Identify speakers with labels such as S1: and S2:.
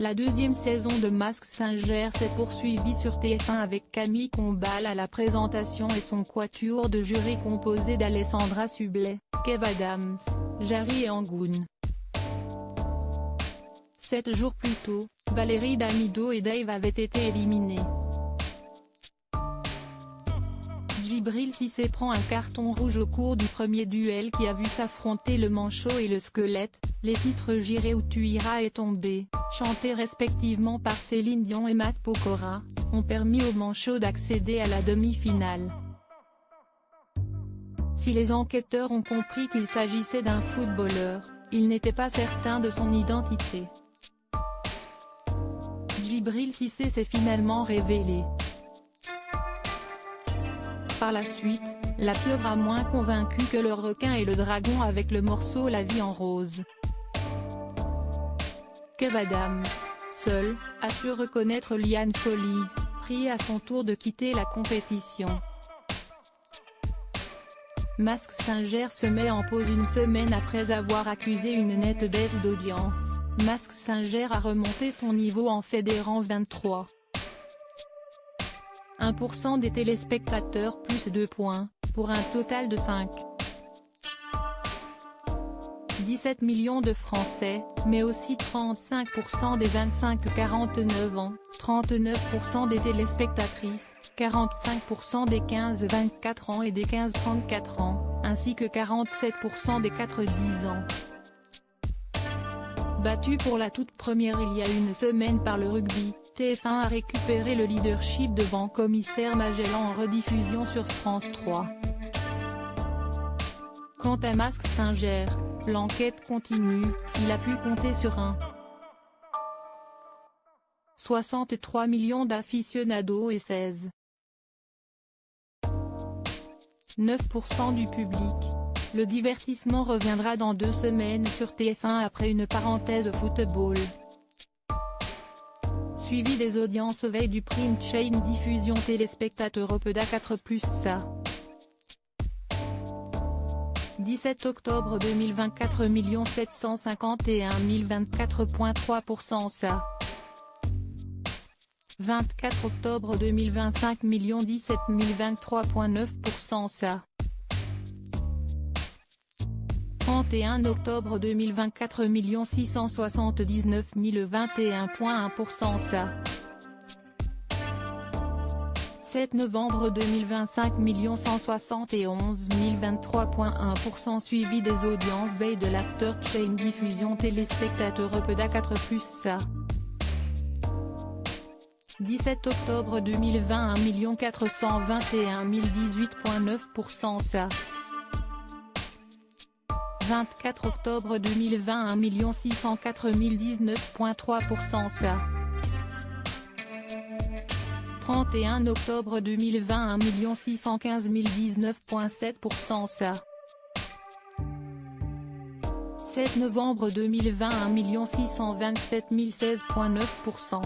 S1: La deuxième saison de Mask Singer s'est poursuivie sur TF1 avec Camille Combal à la présentation et son quatuor de jury composé d'Alessandra Sublet, Kev Adams, Jarry et Angoune. 7 jours plus tôt, Valérie Damido et Dave avaient été éliminés. Djibril Cissé prend un carton rouge au cours du premier duel qui a vu s'affronter le manchot et le squelette. Les titres J'irai où tu iras et Tombé, chantés respectivement par Céline Dion et Matt Pokora, ont permis au manchot d'accéder à la demi-finale. Si les enquêteurs ont compris qu'il s'agissait d'un footballeur, ils n'étaient pas certains de son identité. Djibril Cissé s'est finalement révélé. Par la suite, la pieuvre a moins convaincu que le requin et le dragon avec le morceau La vie en rose. Kev Adams, seul, a su reconnaître Liane Folly, prié à son tour de quitter la compétition. Mask Singer se met en pause une semaine après avoir accusé une nette baisse d'audience. Mask Singer a remonté son niveau en fédérant 23,1% des téléspectateurs plus 2 points, pour un total de 5,17 millions de Français, mais aussi 35% des 25-49 ans, 39% des téléspectatrices, 45% des 15-24 ans et des 15-34 ans, ainsi que 47% des 4-10 ans. Battu pour la toute première il y a une semaine par le rugby, TF1 a récupéré le leadership devant Commissaire Magellan en rediffusion sur France 3. Quant à Mask Singer, l'enquête continue, il a pu compter sur 63 millions d'aficionados et 16,9% du public. Le divertissement reviendra dans 2 semaines sur TF1 après une parenthèse football. Suivi des audiences veille du prime chain diffusion téléspectateur Opeda 4+, ça. 17 octobre 2024 751 024,3% ça. 24 octobre 2025 17 023,9% ça. 31 octobre 2024 679 021,1% ça. 7 novembre 2025 171 023,1% suivi des audiences veille de l'after chain diffusion téléspectateur Opeda 4+, ça. 17 octobre 2020 1 421 018,9% ça. 24 octobre 2020 1 604 019,3% ça. 31 octobre 2020 1 615 019,7% ça. 7 novembre 2020 1 627 016,9%.